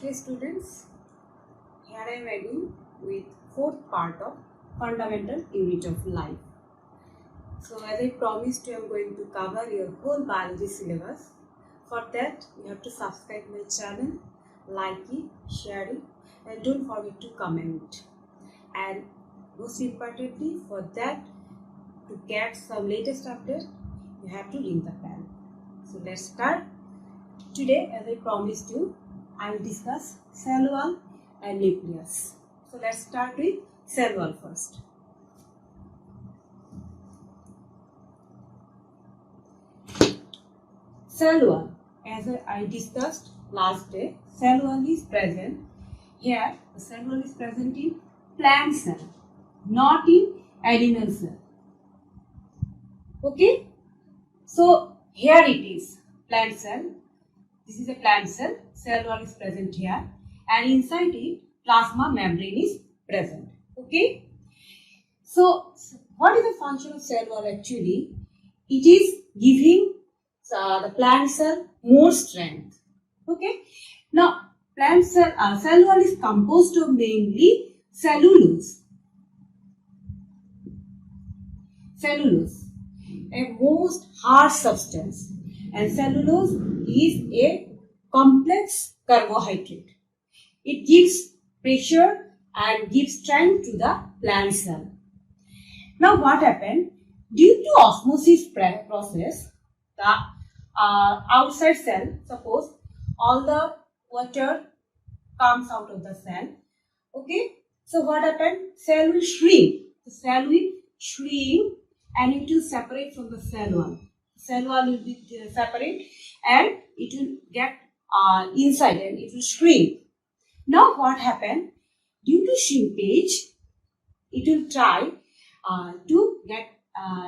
Hey students, here I am again with fourth part of fundamental unit of life. So as I promised you, I am going to cover your whole biology syllabus. For that you have to subscribe my channel, like it, share it, and don't forget to comment. And most importantly, for that to get some latest update, you have to ring the bell. So let's start. Today, as I promised you, I will discuss cell wall and nucleus. So let's start with cell wall first. Cell wall, as I discussed last day, cell wall is present. Here, the cell wall is present in plant cell, not in animal cell. Okay? So here it is, plant cell. This is a plant cell, cell wall is present here, and inside it plasma membrane is present. Okay. So what is the function of cell wall actually? It is giving the plant cell more strength. Okay. Now plant cell wall is composed of mainly cellulose. Cellulose, a most hard substance, and cellulose is a complex carbohydrate. It gives pressure and gives strength to the plant cell. Now what happened? Due to osmosis process, the outside cell, suppose all the water comes out of the cell. Okay, so what happened? Cell will shrink. The cell will shrink and it will separate from the cell wall. Cell wall will be separate and it will get inside and it will shrink. Now what happened? Due to shrinkage, it will try to get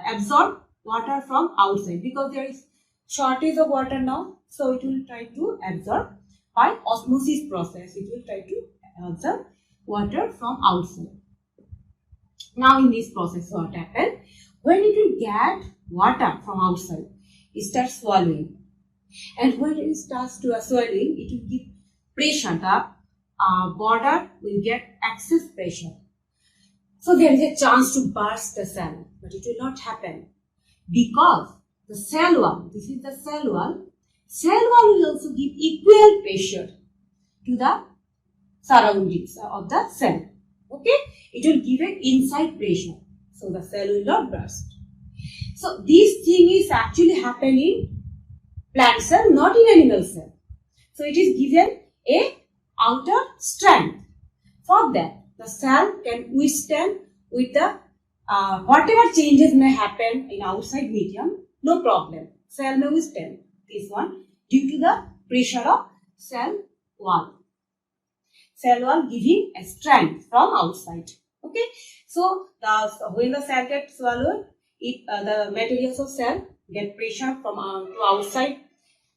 absorb water from outside because there is shortage of water now. So it will try to absorb by osmosis process. It will try to absorb water from outside. Now in this process what happened? When it will get water from outside, it starts swallowing. And when it starts to swallowing, it will give pressure. The border will get excess pressure. So there is a chance to burst the cell, but it will not happen because the cell wall, this is the cell wall will also give equal pressure to the surroundings of the cell. Okay, it will give an inside pressure, so the cell will not burst. So this thing is actually happening in plant cell, not in animal cell. So it is given a outer strength. For that, the cell can withstand with the whatever changes may happen in outside medium, no problem. Cell may withstand this one due to the pressure of cell wall. Cell wall giving a strength from outside. Okay, so when the cell gets swallowed, the materials of cell get pressure from to outside.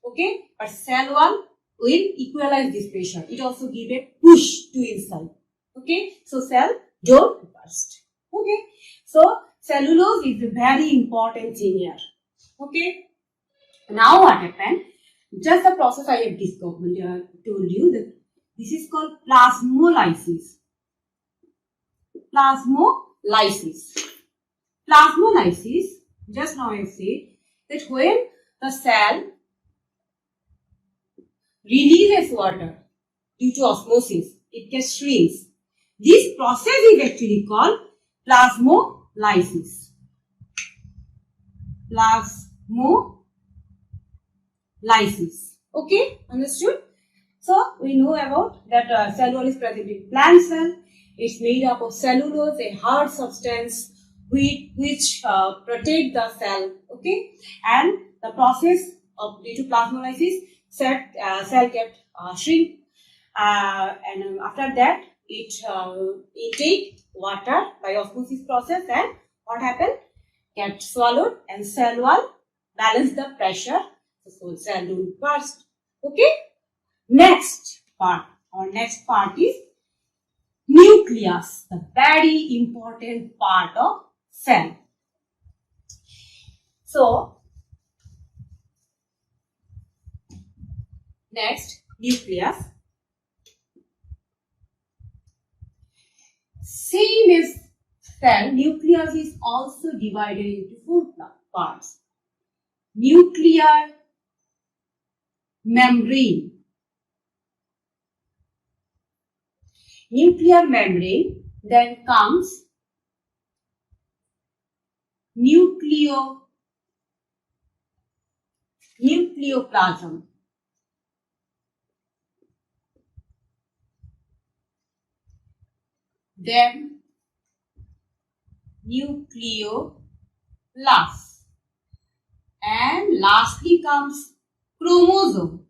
Okay, but cell wall will equalize this pressure. It also give a push to inside. Okay, so cell don't burst. Okay, so cellulose is a very important thing here. Okay, now what happened? Just the process I have told you that this is called plasmolysis. Plasmolysis. Plasmolysis, just now I said that when the cell releases water due to osmosis, it gets shrinks. This process is actually called plasmolysis. Plasmolysis. Okay, understood? So we know about that cell wall is present in plant cell. It's made up of cellulose, a hard substance which protect the cell. Okay, and the process of due to plasmolysis, cell kept shrink, and after that it intake water by osmosis process, and what happened? Get swallowed and cell wall balance the pressure, so cell don't burst. Okay. Next part is nucleus, the very important part of cell. So next, nucleus. Same as cell, nucleus is also divided into four parts. Nuclear membrane. Nuclear membrane, then comes nucleoplasm. Then nucleolus. And lastly comes chromosome.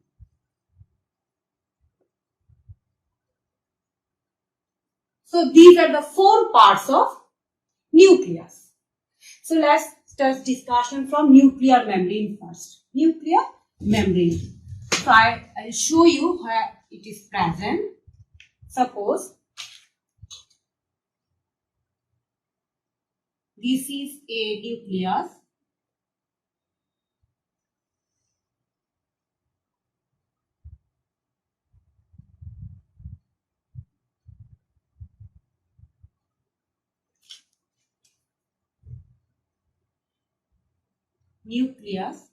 So these are the four parts of nucleus. So let's start discussion from nuclear membrane first. Nuclear membrane. So I'll show you where it is present. Suppose this is a nucleus. Nucleus.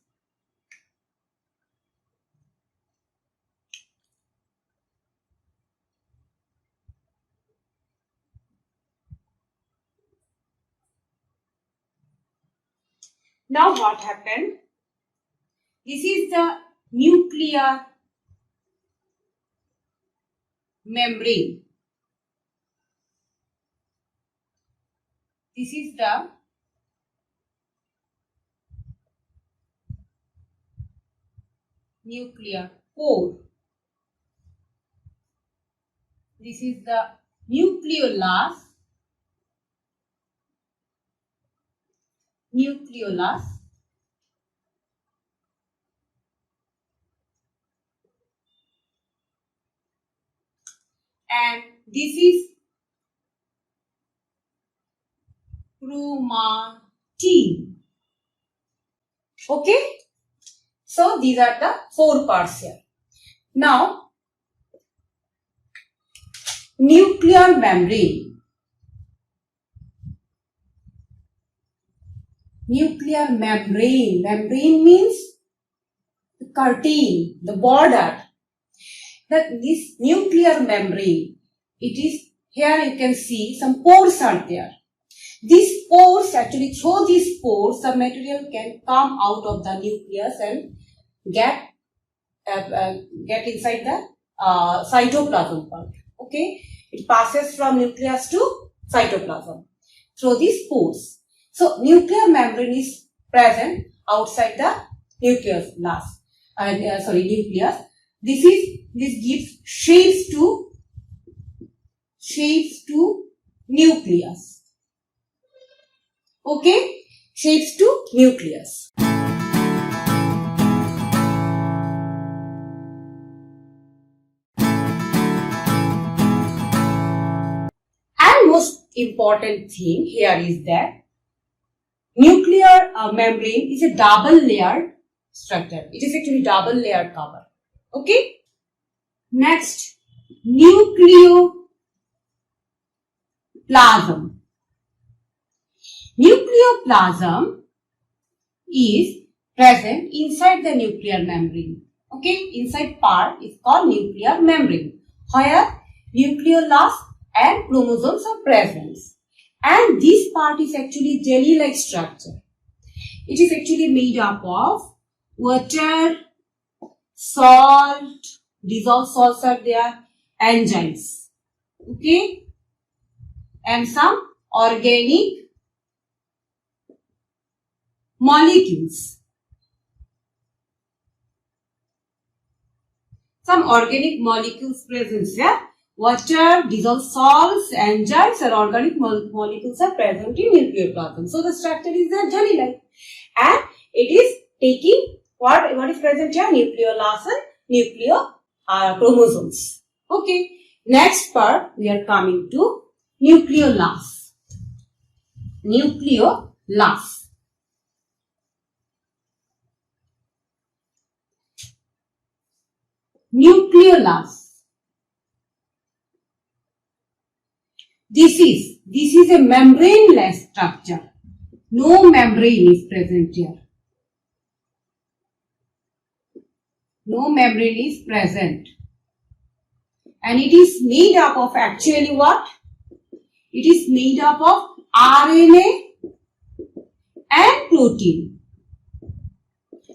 Now what happened? This is the nuclear membrane. This is the nuclear core. This is the nucleolus. And this is chromatin. Okay. So these are the four parts here. Now, nuclear membrane. Nuclear membrane. Membrane means the curtain, the border. That this nuclear membrane, it is here you can see some pores are there. These pores, actually through these pores, the material can come out of the nucleus and get inside the cytoplasm part. Okay, it passes from nucleus to cytoplasm through these pores. So nuclear membrane is present outside the nucleus. Nucleus. This gives shapes to nucleus. Okay, shapes to nucleus. And most important thing here is that nuclear membrane is a double layered structure. It is actually double layered cover. Okay. Next, nucleoplasm. Nucleoplasm is present inside the nuclear membrane. Okay, inside part is called nuclear membrane, where nucleolus and chromosomes are present. And this part is actually jelly-like structure. It is actually made up of water, salt, dissolved salts are there, enzymes. Okay, and some organic molecules. Some organic molecules present here. Water, dissolved salts, enzymes or organic molecules are present in nucleoplasm. So the structure is there jelly-like. And it is taking what is present here? Nucleolus and chromosomes. Okay. Next part we are coming to nucleolus. Nucleolus. Nucleolus. This is a membraneless structure. No membrane is present here. No membrane is present. And it is made up of actually what? It is made up of RNA and protein.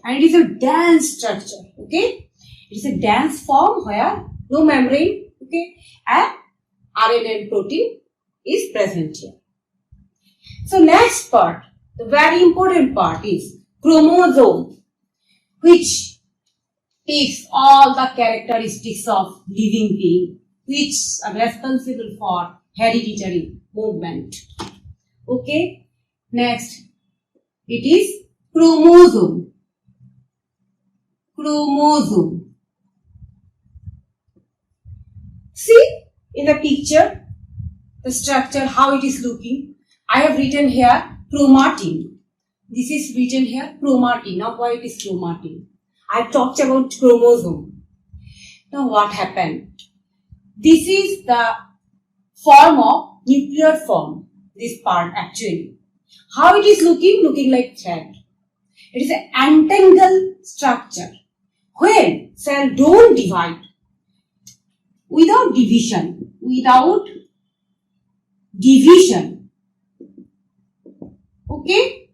And it is a dense structure. Okay? It is a dense form where no membrane, okay, and RNA and protein is present here. So next part, the very important part is chromosome, which takes all the characteristics of living being, which are responsible for hereditary movement. Okay, next it is chromosome. Chromosome. See in the picture the structure, how it is looking. I have written here chromatin. This is written here chromatin. Now why it is chromatin? I talked about chromosome. Now what happened? This is the form of nuclear form. This part actually. How it is looking? Looking like thread. It is an entangled structure. When cell don't divide, without division, okay,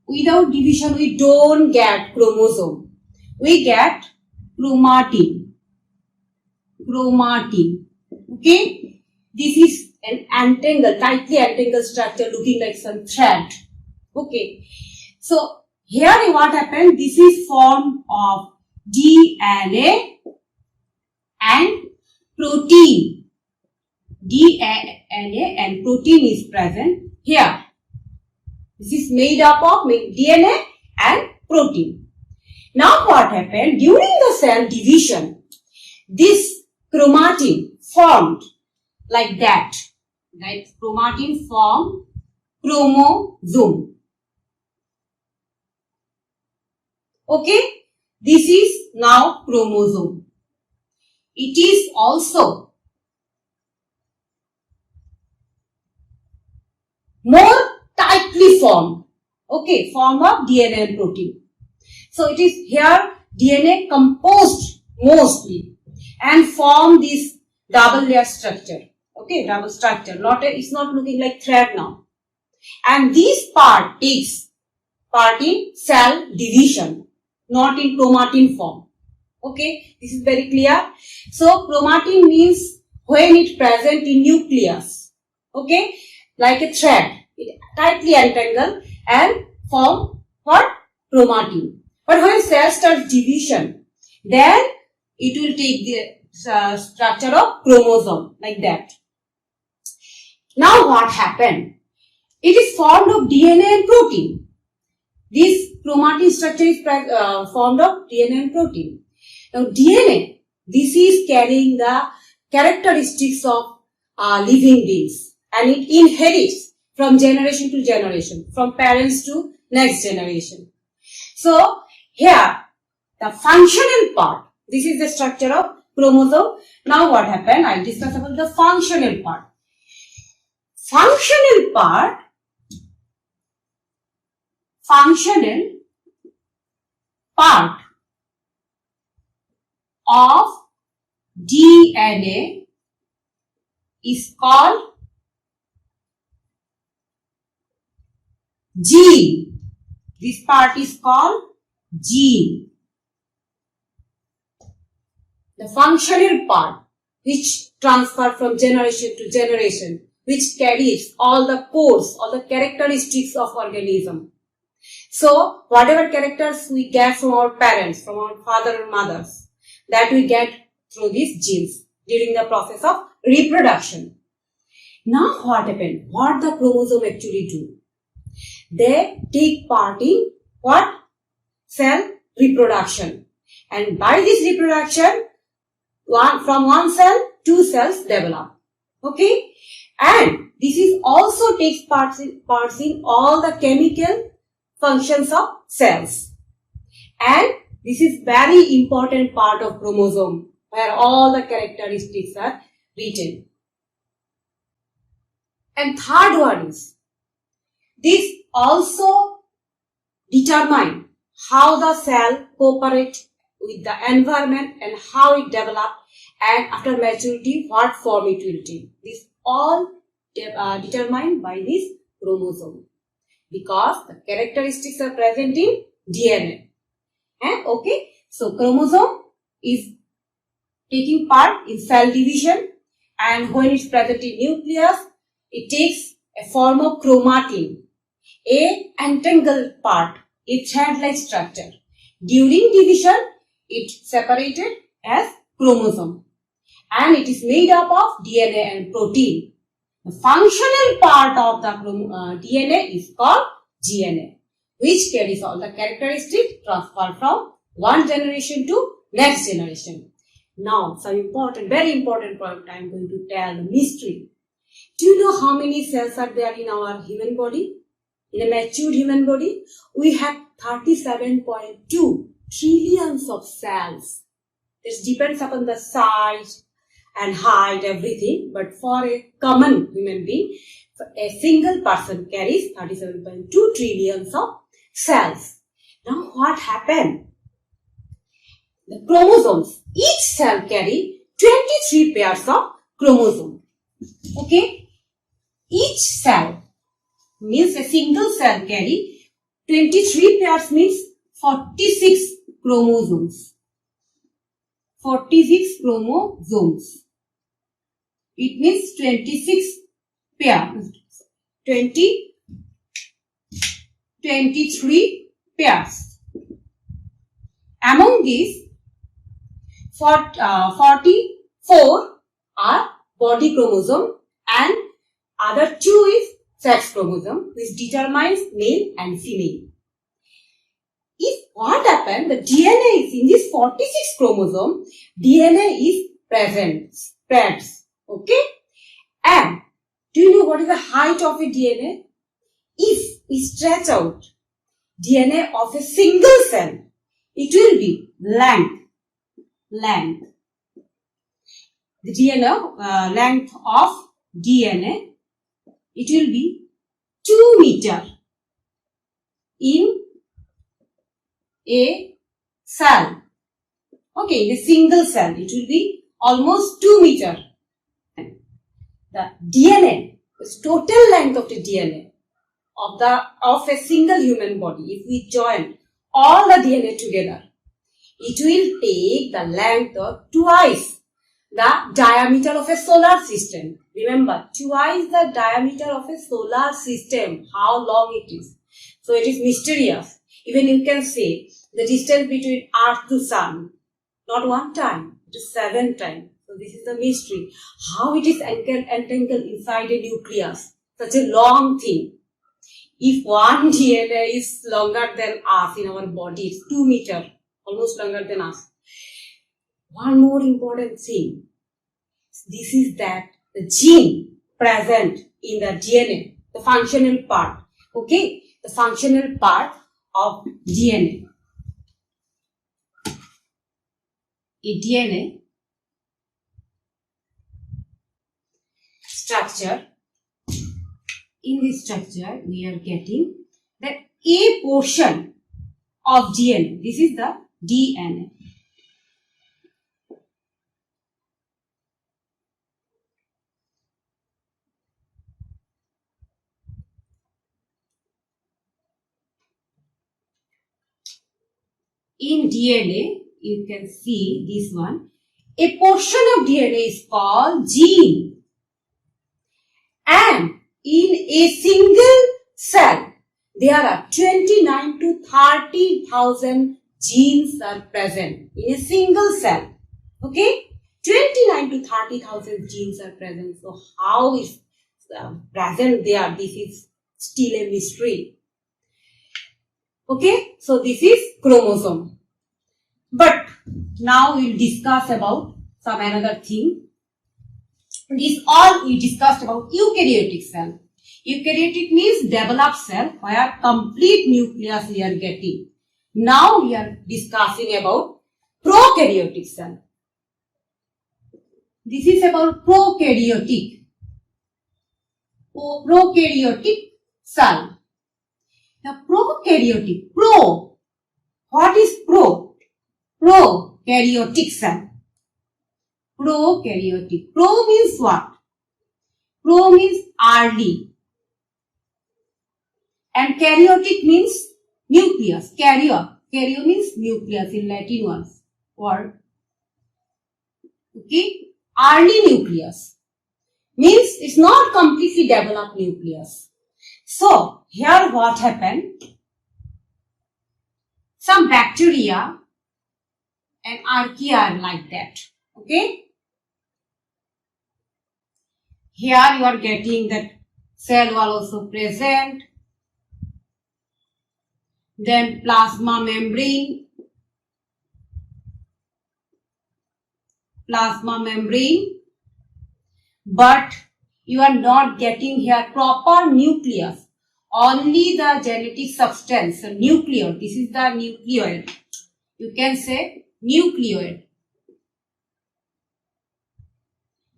without division we don't get chromosome, we get chromatin, okay. This is an entangled, tightly entangled structure looking like some thread, okay. So here what happened, this is form of DNA and protein. DNA and protein is present here. This is made up of DNA and protein. Now what happened? During the cell division, this chromatin formed like that. Right? Chromatin formed chromosome. Okay? This is now chromosome. It is also more tightly formed. Okay, form of DNA and protein. So it is here DNA composed mostly and form this double layer structure. Okay, double structure. It's not looking like thread now. And this part takes part in cell division, not in chromatin form. Okay, this is very clear. So chromatin means when it present in nucleus. Okay, like a thread, it tightly entangled and form what? Chromatin. But when cell starts division, then it will take the structure of chromosome like that. Now what happened? It is formed of DNA and protein. This chromatin structure is formed of DNA and protein. Now DNA, this is carrying the characteristics of living beings and it inherits from generation to generation, from parents to next generation. So here the functional part, this is the structure of chromosome. Now what happened? I'll discuss about the functional part. Functional part of DNA is called gene. This part is called gene. The functional part which transfer from generation to generation, which carries all the codes, all the characteristics of organism. So whatever characters we get from our parents, from our father and mothers, that we get through these genes during the process of reproduction. Now what happened? What the chromosome actually do? They take part in what? Cell reproduction. And by this reproduction, from one cell, two cells develop. Okay? And this is also takes parts in all the chemical functions of cells. And this is very important part of chromosome where all the characteristics are written. And third one is, this also determine how the cell cooperate with the environment and how it develop, and after maturity what form it will take. This all determined by this chromosome, because the characteristics are present in DNA. Okay, so chromosome is taking part in cell division, and when it's present in nucleus, it takes a form of chromatin, a entangled part, a thread-like structure. During division, it separated as chromosome, and it is made up of DNA and protein. The functional part of the DNA is called GNA, which carries all the characteristics transferred from one generation to next generation. Now, some important, very important point I am going to tell, the mystery. Do you know how many cells are there in our human body? In a matured human body, we have 37.2 trillions of cells. This depends upon the size and height, everything. But for a common human being, a single person carries 37.2 trillions of cells. Now, what happened? The chromosomes, each cell carry 23 pairs of chromosomes. Okay? Each cell means a single cell carry 23 pairs, means 46 chromosomes. 46 chromosomes. It means 26 pairs. 23 pairs. Among these, 44 are body chromosome and other 2 is sex chromosome, which determines male and female. If what happened, the DNA is in this 46 chromosome, DNA is present, spreads. Okay? And do you know what is the height of a DNA? If we stretch out DNA of a single cell, it will be length. The DNA, length of DNA, it will be 2 meter in a cell. Okay, in a single cell, it will be almost 2 meter. The DNA, the total length of the DNA of a single human body, if we join all the DNA together, it will take the length of twice the diameter of a solar system. Remember, twice the diameter of a solar system, how long it is. So it is mysterious. Even you can say the distance between Earth to Sun, not 1 time, it is 7 times. So this is the mystery. How it is entangled inside a nucleus, such a long thing. If one DNA is longer than us in our body, it's 2 meter, almost longer than us. One more important thing, this is that the gene present in the DNA, the functional part, okay, the functional part of DNA. A DNA structure, in this structure we are getting that a portion of DNA, this is the DNA. In DNA, you can see this one. A portion of DNA is called gene. And in a single cell, there are 29 to 30,000 genes are present in a single cell. Okay? 29 to 30,000 genes are present. So how is present there? This is still a mystery. Okay? So this is chromosome. But now we'll discuss about some another thing. This all we discussed about eukaryotic cell. Eukaryotic means developed cell where complete nucleus we are getting. Now we are discussing about prokaryotic cell. This is about prokaryotic. prokaryotic cell. The prokaryotic, pro. What is pro? Prokaryotic cell. Prokaryotic. Pro means what? Pro means early. And karyotic means nucleus. Karyo means nucleus in Latin word. Okay. Early nucleus means it's not completely developed nucleus. So here what happened? Some bacteria and archaea are like that. Okay. Here you are getting that cell wall also present. Then plasma membrane. But you are not getting here proper nucleus. Only the genetic substance, so nucleus. This is the nucleoid. You can say nucleoid.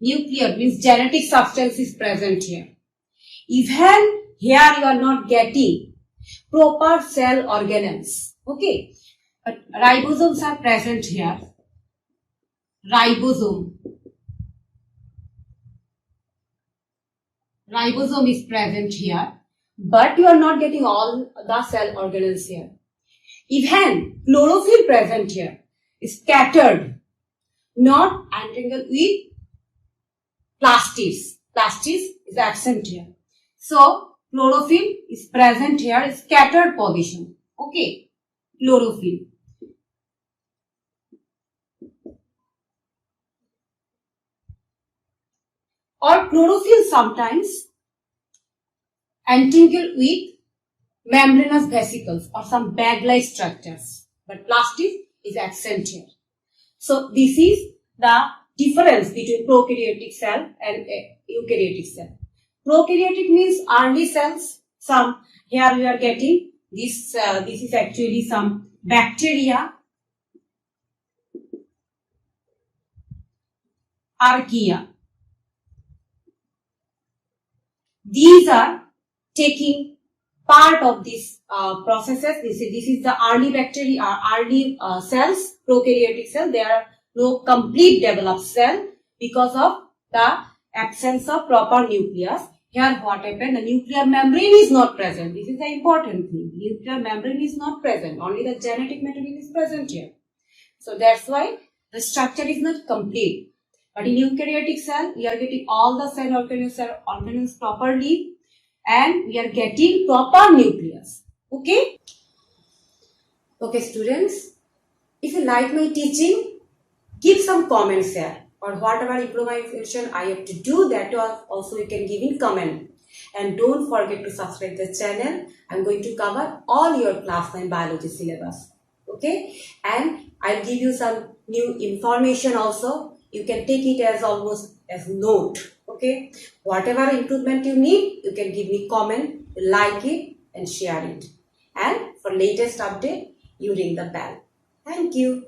Nucleoid means genetic substance is present here. Even here you are not getting proper cell organelles. Okay. But ribosomes are present here. Ribosome is present here, but you are not getting all the cell organelles here. Even chlorophyll present here is scattered, not entangled with plastids. Plastids is absent here. So chlorophyll is present here in scattered position. Okay, chlorophyll. Or chlorophyll sometimes entangled with membranous vesicles or some bag-like structures, but plastid is absent here. So this is the difference between prokaryotic cell and eukaryotic cell. Prokaryotic means early cells. Some here we are getting this. This is actually some bacteria, archaea. These are taking part of these processes. This is the early bacteria, early cells, prokaryotic cell. There are no complete developed cell because of the absence of proper nucleus. Here what happened? The nuclear membrane is not present. This is the important thing. Nuclear membrane is not present. Only the genetic material is present here. So that's why the structure is not complete. But in eukaryotic cell, we are getting all the cell organelles properly, and we are getting proper nucleus. Okay? Okay, students. If you like my teaching, give some comments here. Or whatever improvement I have to do, that also you can give in comment. And don't forget to subscribe the channel. I'm going to cover all your class 9 biology syllabus. Okay? And I'll give you some new information also. You can take it as almost as note. Okay? Whatever improvement you need, you can give me comment, like it and share it. And for latest update, you ring the bell. Thank you.